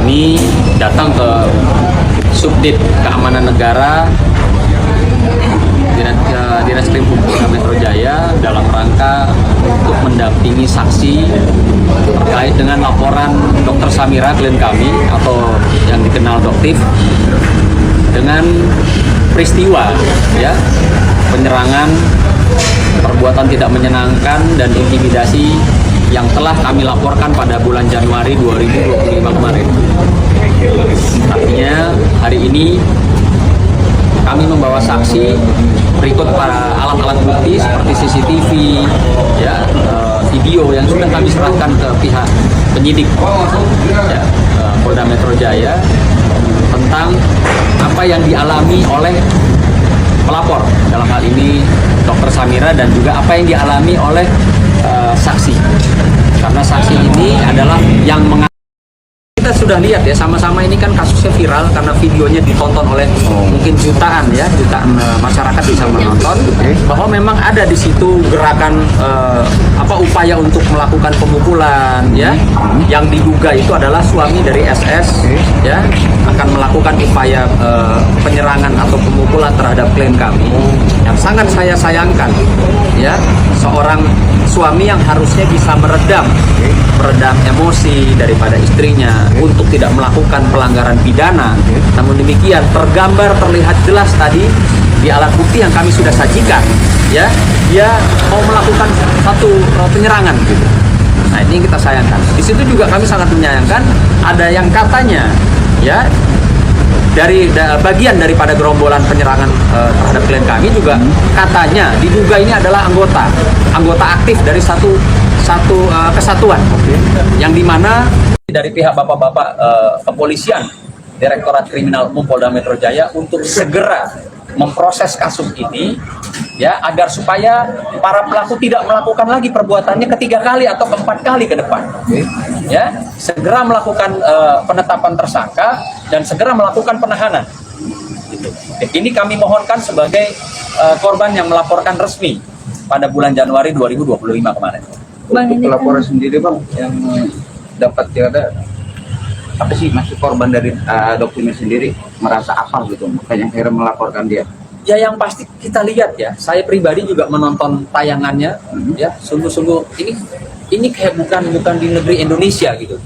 kami datang ke Subdit Keamanan Negara Dinas Krimum Polda Metro Jaya dalam rangka untuk mendampingi saksi terkait dengan laporan Dr. Samira, klien kami atau yang dikenal Doktif, dengan peristiwa ya penyerangan, perbuatan tidak menyenangkan dan intimidasi yang telah kami laporkan pada bulan Januari 2025 kemarin. Artinya hari ini kami membawa saksi berikut para alat-alat bukti seperti CCTV, ya, video yang sudah kami serahkan ke pihak penyidik ya, Polda Metro Jaya tentang apa yang dialami oleh pelapor, dalam hal ini Dr. Samira, dan juga apa yang dialami oleh saksi. Karena saksi ini adalah yang kita sudah lihat ya, sama-sama ini kan kasusnya viral karena videonya ditonton oleh mungkin jutaan masyarakat bisa menonton, bahwa memang ada di situ gerakan upaya untuk melakukan pemukulan ya, yang diduga itu adalah suami dari SS ya akan melakukan upaya penyerangan atau pemukulan terhadap klien kami, yang sangat saya sayangkan ya, seorang suami yang harusnya bisa meredam emosi daripada istrinya untuk tidak melakukan pelanggaran pidana. Namun demikian terlihat jelas tadi di alat bukti yang kami sudah sajikan ya, dia mau melakukan satu penyerangan gitu. Nah, ini yang kita sayangkan. Di situ juga kami sangat menyayangkan ada yang katanya ya dari bagian daripada gerombolan penyerangan terhadap klien kami juga katanya diduga ini adalah anggota aktif dari satu kesatuan, yang dimana dari pihak bapak-bapak kepolisian, Direktorat Kriminal Umum Polda Metro Jaya untuk segera memproses kasus ini ya, agar supaya para pelaku tidak melakukan lagi perbuatannya ketiga kali atau keempat kali ke depan. Ya, segera melakukan penetapan tersangka dan segera melakukan penahanan. Gitu. Ini kami mohonkan sebagai korban yang melaporkan resmi pada bulan Januari 2025 kemarin. Untuk pelaporan sendiri Bang, yang dapat ada apa sih, masih korban dari dokumen sendiri merasa apa gitu, makanya akhirnya melaporkan dia? Ya, yang pasti kita lihat ya, saya pribadi juga menonton tayangannya ya, sungguh-sungguh ini kayak bukan di negeri Indonesia gitu,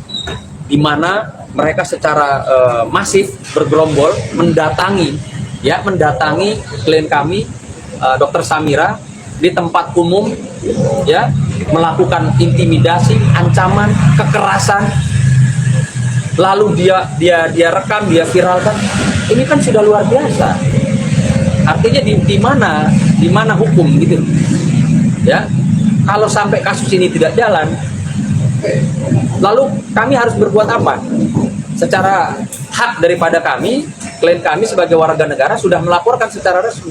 dimana mereka secara masif bergerombol mendatangi klien kami Dr. Samira di tempat umum ya, melakukan intimidasi, ancaman, kekerasan, lalu dia rekam, dia viralkan. Ini kan sudah luar biasa. Artinya di mana hukum gitu ya. Kalau sampai kasus ini tidak jalan, lalu kami harus berbuat apa? Secara hak daripada kami, klien kami sebagai warga negara sudah melaporkan secara resmi.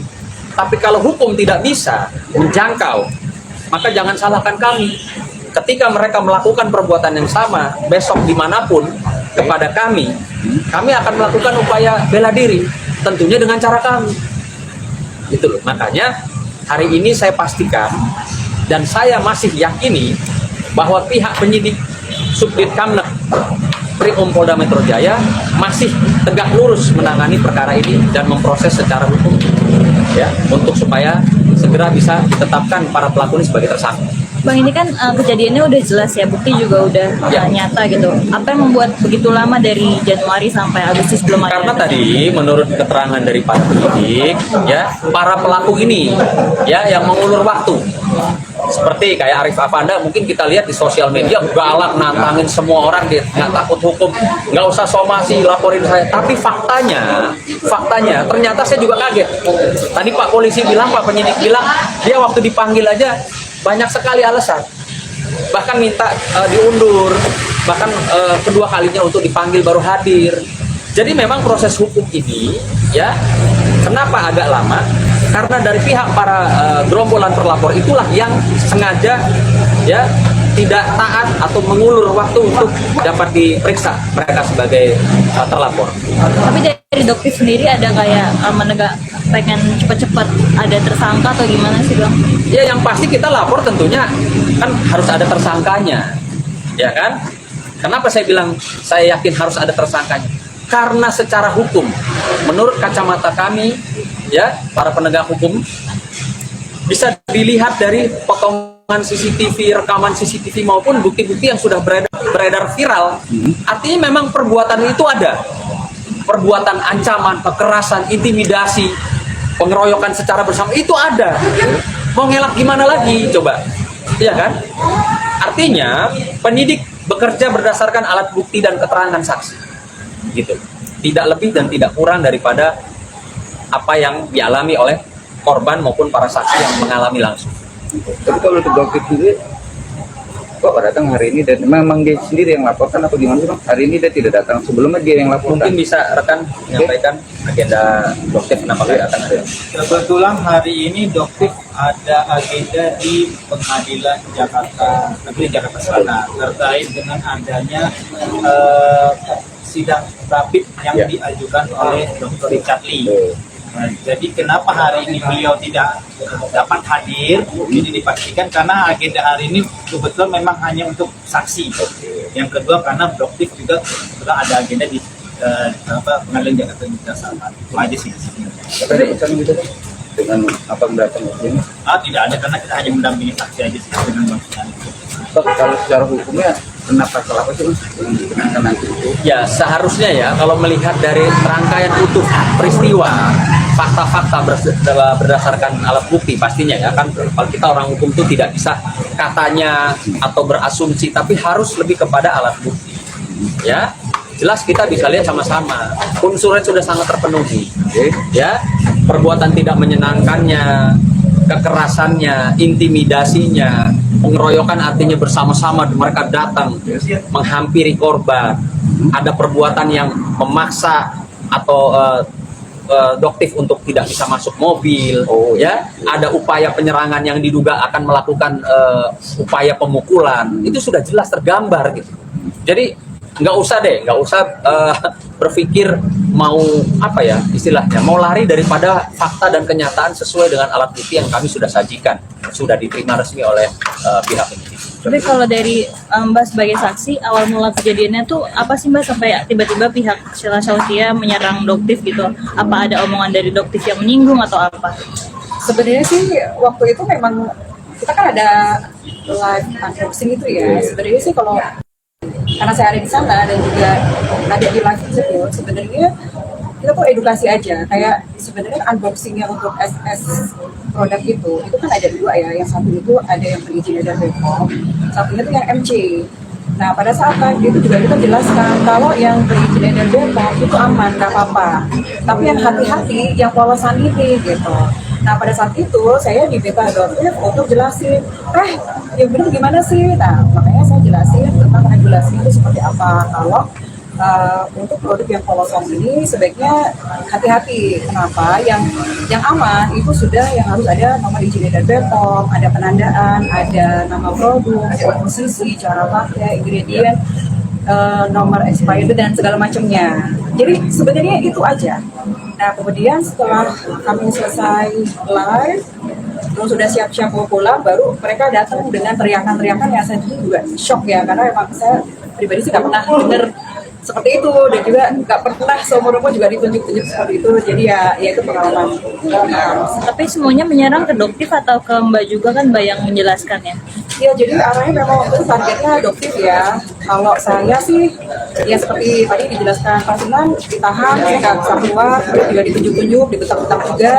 Tapi kalau hukum tidak bisa menjangkau, maka jangan salahkan kami. Ketika mereka melakukan perbuatan yang sama besok dimanapun kepada kami akan melakukan upaya bela diri, tentunya dengan cara kami. Gitu loh. Makanya hari ini saya pastikan dan saya masih yakini bahwa pihak penyidik Subdit Kamnek Krimum Polda Metro Jaya masih tegak lurus menangani perkara ini dan memproses secara hukum ya, untuk supaya segera bisa ditetapkan para pelaku ini sebagai tersangka. Bang, ini kan kejadiannya udah jelas ya, bukti juga udah nyata gitu. Apa yang membuat begitu lama dari Januari sampai Agustus belum ada? Karena tadi menurut keterangan dari para penyidik ya, para pelaku ini ya yang mengulur waktu. Seperti kayak Arif Afanda, mungkin kita lihat di sosial media galak nantangin semua orang, dia nggak takut hukum, nggak usah somasi, laporin saya. Tapi faktanya ternyata saya juga kaget. Tadi Pak Polisi bilang, Pak Penyidik bilang, dia waktu dipanggil aja banyak sekali alasan, bahkan minta diundur, bahkan kedua kalinya untuk dipanggil baru hadir. Jadi memang proses hukum ini ya, kenapa agak lama? Karena dari pihak para gerombolan terlapor itulah yang sengaja ya tidak taat atau mengulur waktu untuk dapat diperiksa mereka sebagai terlapor. Tapi dari Doktif sendiri ada kayak pengen cepat-cepat ada tersangka atau gimana sih Bang? Ya, yang pasti kita lapor tentunya kan harus ada tersangkanya, ya kan? Kenapa saya bilang saya yakin harus ada tersangkanya? Karena secara hukum, menurut kacamata kami, ya para penegak hukum, bisa dilihat dari potongan CCTV, rekaman CCTV maupun bukti-bukti yang sudah beredar viral. Artinya memang perbuatan itu ada. Perbuatan ancaman, kekerasan, intimidasi, pengeroyokan secara bersama itu ada. Mau ngelak gimana lagi coba? Iya kan? Artinya penyidik bekerja berdasarkan alat bukti dan keterangan saksi. Gitu. Tidak lebih dan tidak kurang daripada apa yang dialami oleh korban maupun para saksi yang mengalami langsung. Tapi kalau untuk dokter sendiri, kok datang hari ini dan memang dia sendiri yang laporkan atau gimana sih Bang? Hari ini dia tidak datang, sebelumnya dia yang laporkan. Mungkin bisa rekan menyampaikan agenda dokter kenapa dia datang hari ini. Kebetulan hari ini Doktif ada agenda di Pengadilan Jakarta Negeri Jakarta Selatan terkait dengan adanya sidang rapid yang diajukan oleh Dr. Richard Lee. Nah, jadi kenapa hari ini beliau tidak dapat hadir? Ini dipastikan karena agenda hari ini kebetulan memang hanya untuk saksi. Yang kedua karena Doktif juga ada agenda di Pengadilan Jakarta Selatan. Itu aja sih. Tapi ada pesan gitu Bang? Dengan apa mendatang ini? Tidak ada karena kita hanya mendampingi saksi aja sih dengan maksudnya. Kalau secara hukumnya kenapa pasal apa sih Mas yang dikenakan nanti itu? Ya seharusnya ya kalau melihat dari rangkaian utuh peristiwa, fakta-fakta berdasarkan alat bukti pastinya ya kan, kalau kita orang hukum itu tidak bisa katanya atau berasumsi, tapi harus lebih kepada alat bukti. Ya jelas kita bisa lihat sama-sama unsurnya sudah sangat terpenuhi. Ya perbuatan tidak menyenangkannya, kekerasannya, intimidasinya, pengeroyokan artinya bersama-sama mereka datang menghampiri korban, ada perbuatan yang memaksa atau Doktif untuk tidak bisa masuk mobil, ya ada upaya penyerangan yang diduga akan melakukan upaya pemukulan, itu sudah jelas tergambar gitu. Jadi nggak usah berpikir mau apa ya istilahnya, mau lari daripada fakta dan kenyataan sesuai dengan alat bukti yang kami sudah sajikan, sudah diterima resmi oleh pihak penyidik. Tapi kalau dari Mbak sebagai saksi, awal mula kejadiannya tuh apa sih Mbak sampai tiba-tiba pihak Sheila Sautia menyerang Doktif gitu? Apa ada omongan dari Doktif yang menyinggung atau apa? Sebenarnya sih waktu itu memang kita kan ada live unboxing itu ya. Sebenarnya sih kalau karena saya ada di sana dan juga ada di live tersebut, sebenarnya kita tuh edukasi aja. Kayak sebenarnya unboxingnya untuk SS produk itu kan ada dua ya. Yang satu itu ada yang berizin dari Bepom, satunya itu yang MC. Nah pada saat itu juga kita jelaskan kalau yang berizin dari Bepom itu aman, nggak apa-apa. Tapi yang hati-hati, yang polosan ini gitu. Nah pada saat itu saya diminta Doktif untuk jelasin, yang benar gimana sih? Nah makanya saya jelasin tentang regulasi itu seperti apa. Kalau untuk produk yang polosan ini sebaiknya hati-hati. Kenapa? Yang aman itu sudah yang harus ada nomor izin edar Bepom, ada penandaan, ada nama produk, ada komposisi, cara pakai, ingredient, nomor expired dan segala macamnya. Jadi sebenarnya itu aja. Nah kemudian setelah kami selesai live, terus sudah siap-siap mau pulang, baru mereka datang dengan teriakan-teriakan yang saya juga shock ya, karena emang saya pribadi sih nggak pernah dengar seperti itu, dan juga nggak pernah seumur-umur juga ditunjuk-tunjuk seperti itu. Jadi ya itu pengalaman. Tapi semuanya menyerang ke Doktif atau ke Mbak juga kan Mbak yang menjelaskan ya? Ya jadi arahnya memang waktu itu targetnya Doktif ya. Kalau saya sih ya seperti tadi dijelaskan Pak Sunan, ditahan, saya nggak bisa keluar, juga ditunjuk-tunjuk, dibetak-betak juga.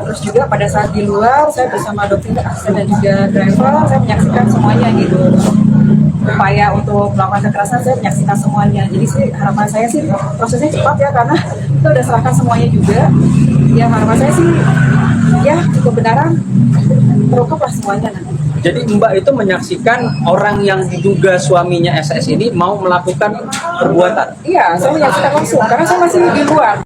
Terus juga pada saat di luar saya bersama Doktif, asisten dan juga driver, saya menyaksikan semuanya gitu. Upaya untuk melakukan kekerasan saya menyaksikan semuanya. Jadi sih harapan saya sih prosesnya cepat ya, karena kita udah serahkan semuanya juga. Ya harapan saya sih ya kebenaran terungkap lah semuanya nanti. Jadi Mbak itu menyaksikan orang yang diduga suaminya SS ini mau melakukan perbuatan? Iya, saya menyaksikan langsung karena saya masih di luar.